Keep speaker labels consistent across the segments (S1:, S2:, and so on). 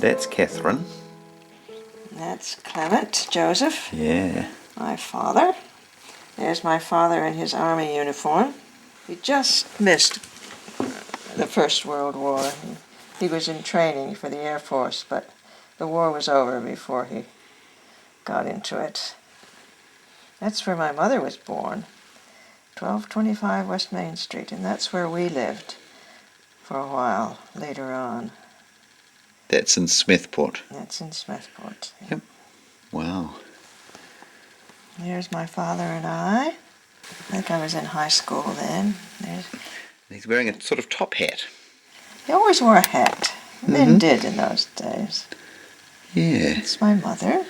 S1: That's Catherine.
S2: That's Clement Joseph,
S1: Yeah.
S2: my father. There's my father in his army uniform. He just missed the First World War. He was in training for the Air Force, but the war was over before he got into it. That's where my mother was born, 1225 West Main Street, and that's where we lived for a while later on.
S1: That's in Smethport.
S2: That's in Smethport.
S1: Yep. Wow.
S2: There's my father and I. I think I was in high school then.
S1: He's wearing a sort of top hat.
S2: He always wore a hat. Men did in those days.
S1: Yeah.
S2: It's my mother.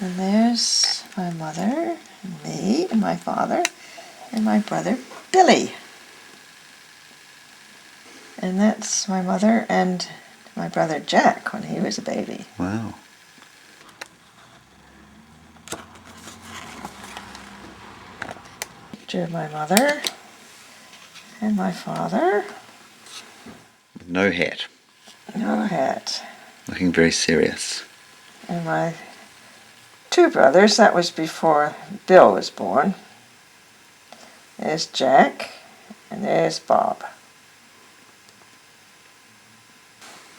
S2: And there's my mother, and me, and my father, and my brother, Billy. And that's my mother and my brother Jack when he was a baby.
S1: Wow.
S2: Picture of my mother and my father.
S1: No hat.
S2: No hat.
S1: Looking very serious.
S2: And my two brothers, that was before Bill was born. There's Jack, and there's Bob.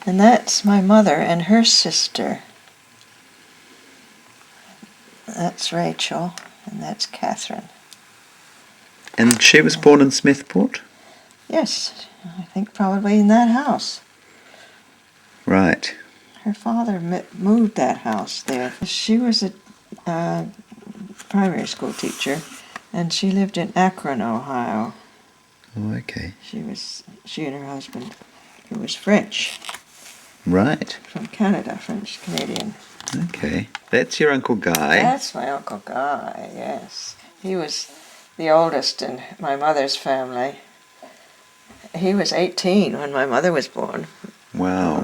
S2: And that's my mother and her sister. That's Rachel, and that's Catherine.
S1: And she was born in Smethport?
S2: Yes, I think probably in that house.
S1: Right.
S2: Her father moved that house there. She was a primary school teacher, and she lived in Akron, Ohio.
S1: Oh, okay.
S2: She and her husband, who was French.
S1: Right.
S2: From Canada, French Canadian.
S1: Okay. That's your Uncle Guy.
S2: That's my Uncle Guy, yes. He was the oldest in my mother's family. He was 18 when my mother was born.
S1: Wow.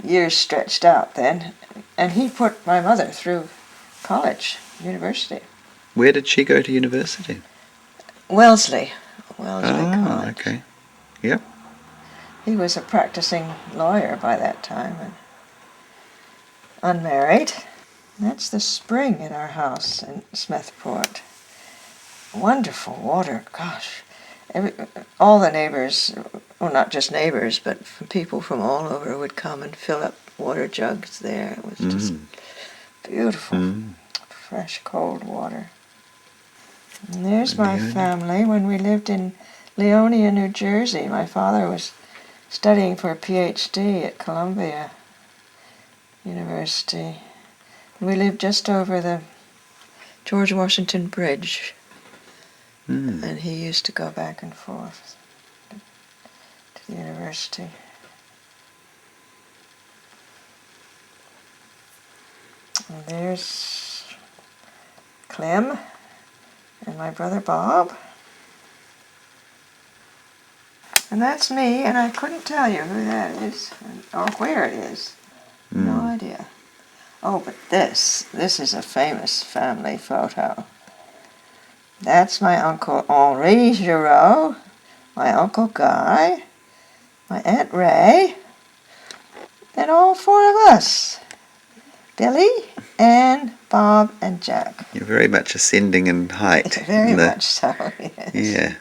S2: Years stretched out then. And he put my mother through college, university.
S1: Where did she go to university?
S2: Wellesley College.
S1: Okay. Yep.
S2: He was a practicing lawyer by that time and unmarried. That's the spring in our house in Smethport. Wonderful water, gosh. All the neighbors, well, not just neighbors, but people from all over would come and fill up water jugs there. It was just beautiful, fresh, cold water. And there's my family when we lived in Leonia, New Jersey. My father was studying for a PhD at Columbia University. We lived just over the George Washington Bridge. And he used to go back and forth to the university. And there's Clem and my brother Bob. And that's me, and I couldn't tell you who that is or where it is. No idea. Oh, but this is a famous family photo. That's my Uncle Henri Giraud, my Uncle Guy, my Aunt Ray, and all four of us. Billy, Anne, Bob, and Jack.
S1: You're very much ascending in height.
S2: Very much so, yes.
S1: Yeah.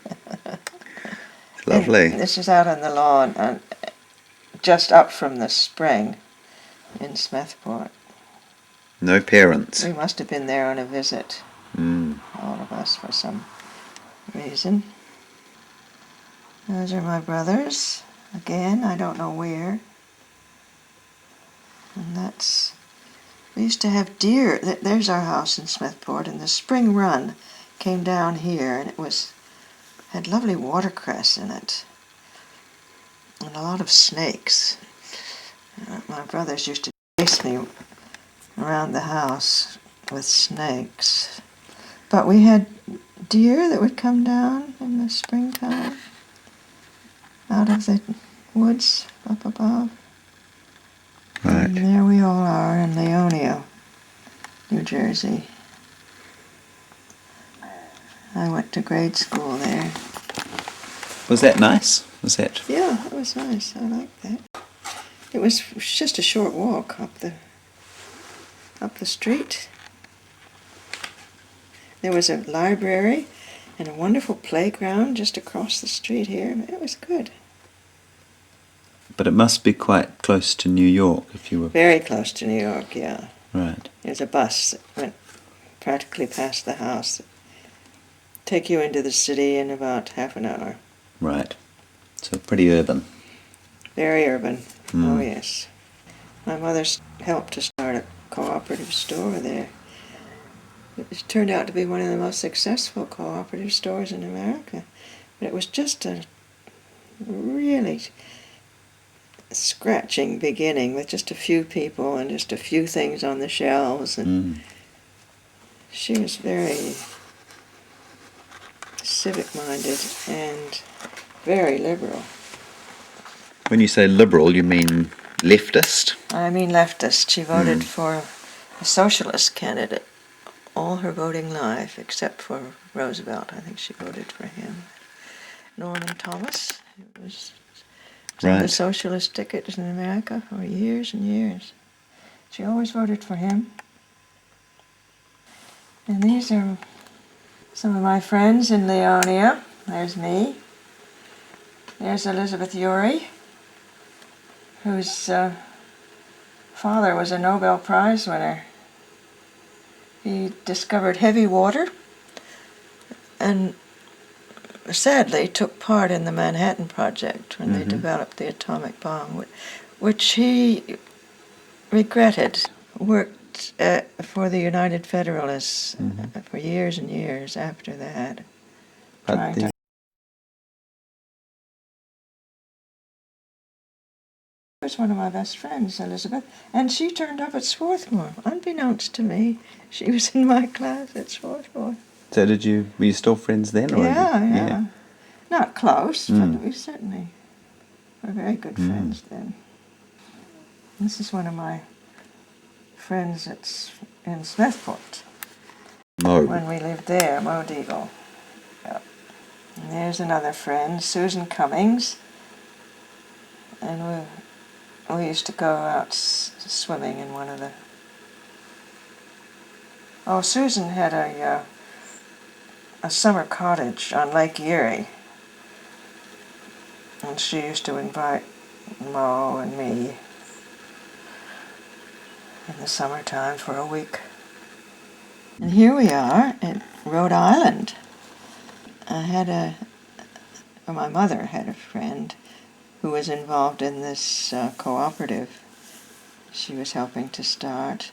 S1: It's lovely.
S2: And this is out on the lawn, and just up from the spring in Smethport.
S1: No parents.
S2: We must have been there on a visit. All of us for some reason. Those are my brothers. Again, I don't know where. And we used to have deer. There's our house in Smethport, and the spring run came down here, and had lovely watercress in it. And a lot of snakes. My brothers used to chase me around the house with snakes. But we had deer that would come down in the springtime out of the woods up above.
S1: Right.
S2: And there we all are in Leonia, New Jersey. I went to grade school there.
S1: Was that nice? Was that?
S2: Yeah, it was nice. I liked that. It was just a short walk up the street. There was a library and a wonderful playground just across the street here. It was good.
S1: But it must be quite close to New York if you were...
S2: Very close to New York, yeah.
S1: Right.
S2: There's a bus that went practically past the house. Take you into the city in about half an hour.
S1: Right. So pretty urban.
S2: Very urban.
S1: Mm.
S2: Oh, yes. My mother helped to start a cooperative store there. It turned out to be one of the most successful cooperative stores in America. But it was just a really scratching beginning with just a few people and just a few things on the shelves. And she was very civic-minded and very liberal.
S1: When you say liberal, you mean leftist?
S2: I mean leftist. She voted for a socialist candidate all her voting life, except for Roosevelt. I think she voted for him. Norman Thomas. It was on the socialist ticket in America for years and years. She always voted for him. And these are some of my friends in Leonia. There's me. There's Elizabeth Urey, whose father was a Nobel Prize winner. He discovered heavy water and sadly took part in the Manhattan Project when they developed the atomic bomb, which he regretted. Worked for the United Federalists for years and years after that. Was one of my best friends, Elizabeth, and she turned up at Swarthmore, unbeknownst to me. She was in my class at Swarthmore.
S1: So were you still friends then? Or
S2: Yeah. Not close, but we certainly were very good friends then. This is one of my friends in Smethport. When we lived there, Mo Deagle. Yep. And there's another friend, Susan Cummings, and we used to go out swimming in one of the... Oh, Susan had a summer cottage on Lake Erie, and she used to invite Mo and me in the summertime for a week. And here we are in Rhode Island. My mother had a friend who was involved in this cooperative she was helping to start,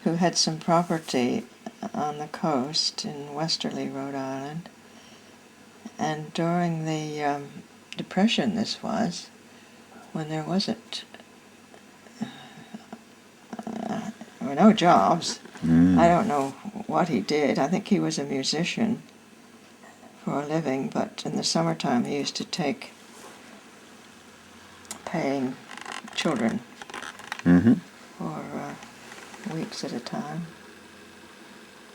S2: who had some property on the coast in westerly Rhode Island. And during the Depression this was, when there were no jobs. I don't know what he did. I think he was a musician for a living, but in the summertime he used to take paying children for weeks at a time.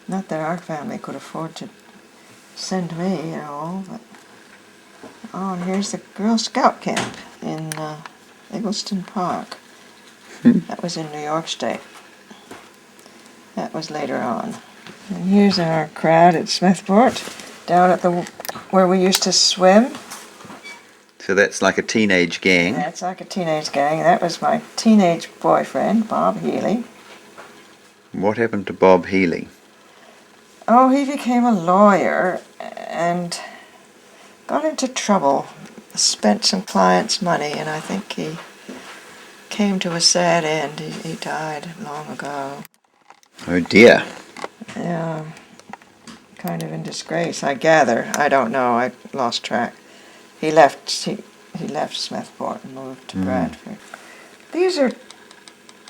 S2: Not that our family could afford to send me at all, but... Oh, and here's the Girl Scout camp in Eggleston Park. That was in New York State. That was later on. And here's our crowd at Smethport, down at where we used to swim.
S1: So that's like a teenage gang?
S2: That's like a teenage gang. That was my teenage boyfriend, Bob Healy.
S1: What happened to Bob Healy?
S2: Oh, he became a lawyer and got into trouble. Spent some clients' money, and I think he came to a sad end. He died long ago.
S1: Oh dear.
S2: Yeah, kind of in disgrace, I gather. I don't know. I lost track. He left Smethport and moved to Bradford. These are...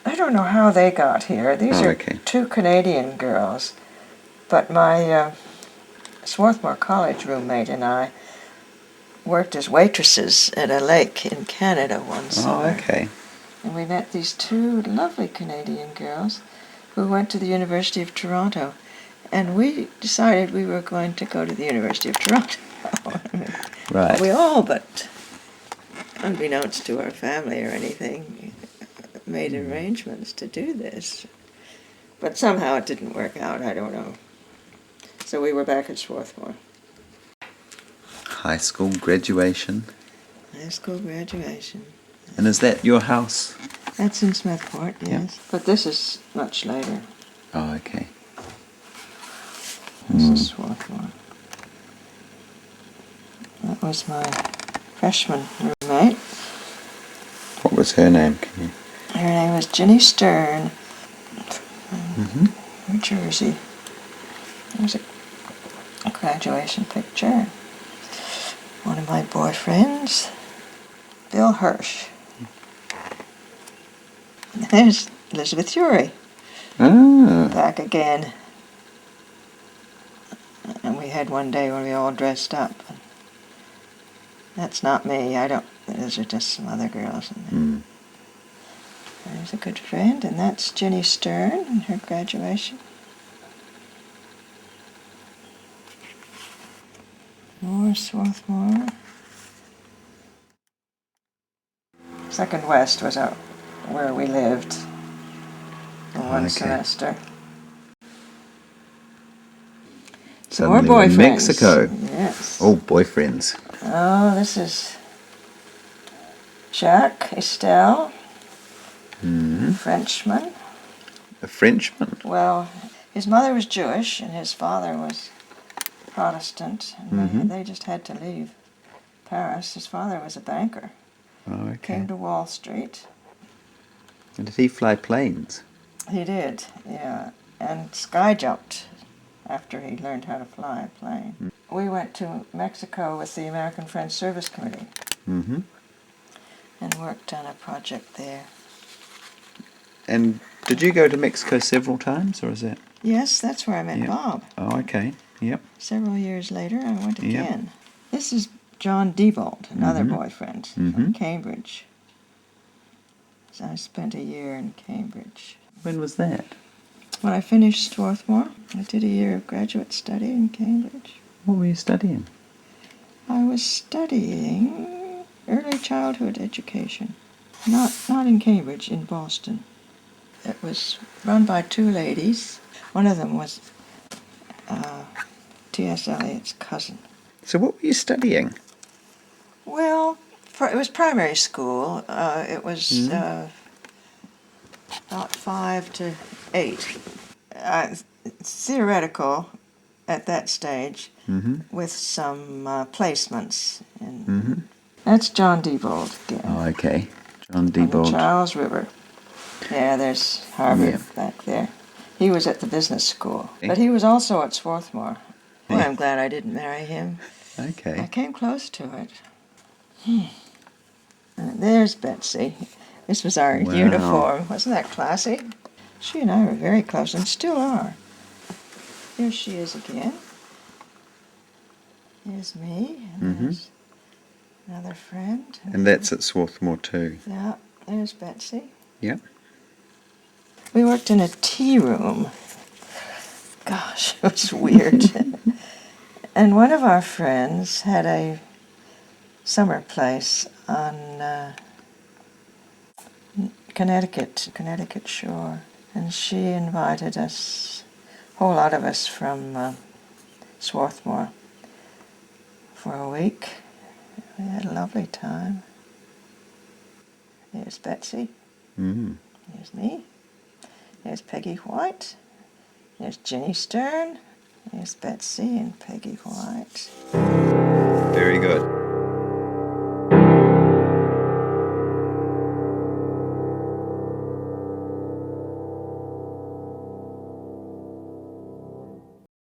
S2: I don't know how they got here. These are two Canadian girls. But my Swarthmore College roommate and I worked as waitresses at a lake in Canada one summer.
S1: Oh, okay.
S2: And we met these two lovely Canadian girls who went to the University of Toronto. And we decided we were going to go to the University of Toronto.
S1: Right.
S2: We all, but unbeknownst to our family or anything, made arrangements to do this. But somehow it didn't work out, I don't know. So we were back at Swarthmore.
S1: High school graduation.
S2: High school graduation.
S1: And is that your house?
S2: That's in Smethport, yes.
S1: Yeah.
S2: But this is much later.
S1: Oh, okay.
S2: This is Swarthmore. That was my freshman roommate.
S1: What was her name? Can you?
S2: Her name was Ginny Stern from New Jersey. It was a graduation picture. One of my boyfriends, Bill Hirsch. And there's Elizabeth Urey.
S1: Ah.
S2: Back again. And we had one day when we all dressed up. That's not me. Those are just some other girls in there. There's a good friend, and that's Ginny Stern and her graduation. More Swarthmore. Second West was where we lived for one semester. Some more
S1: Suddenly we're in
S2: boyfriends.
S1: Mexico.
S2: Yes.
S1: Oh, boyfriends.
S2: Oh, this is Jacques Estelle, Frenchman.
S1: A Frenchman.
S2: Well, his mother was Jewish and his father was Protestant. And they just had to leave Paris. His father was a banker.
S1: Oh, okay.
S2: Came to Wall Street.
S1: And did he fly planes?
S2: He did, yeah. And sky jumped after he learned how to fly a plane. We went to Mexico with the American Friends Service Committee and worked on a project there.
S1: And did you go to Mexico several times, or is that?
S2: Yes, that's where I met Bob.
S1: Oh, okay. Yep.
S2: Several years later, I went again. This is John Diebold, another boyfriend from Cambridge. So I spent a year in Cambridge.
S1: When was that?
S2: When I finished Swarthmore, I did a year of graduate study in Cambridge.
S1: What were you studying?
S2: I was studying early childhood education. Not in Cambridge, in Boston. It was run by two ladies. One of them was T.S. Eliot's cousin.
S1: So what were you studying?
S2: Well, it was primary school. It was about 5 to 8. Theoretical at that stage with some placements. That's John Diebold again.
S1: Oh, okay. John
S2: On the
S1: Diebold.
S2: Charles River. Yeah, there's Harvard back there. He was at the business school. But he was also at Swarthmore. Well, I'm glad I didn't marry him.
S1: Okay.
S2: I came close to it. There's Betsy. This was our uniform. Wasn't that classy? She and I were very close and still are. Here she is again. Here's me. And there's another friend.
S1: And that's at Swarthmore too.
S2: Yeah, there's Betsy.
S1: Yep.
S2: We worked in a tea room. Gosh, it was weird. And one of our friends had a summer place on Connecticut shore. And she invited us, a whole lot of us from Swarthmore, for a week. We had a lovely time. There's Betsy. There's me. There's Peggy White. There's Ginny Stern. There's Betsy and Peggy White.
S1: Very good.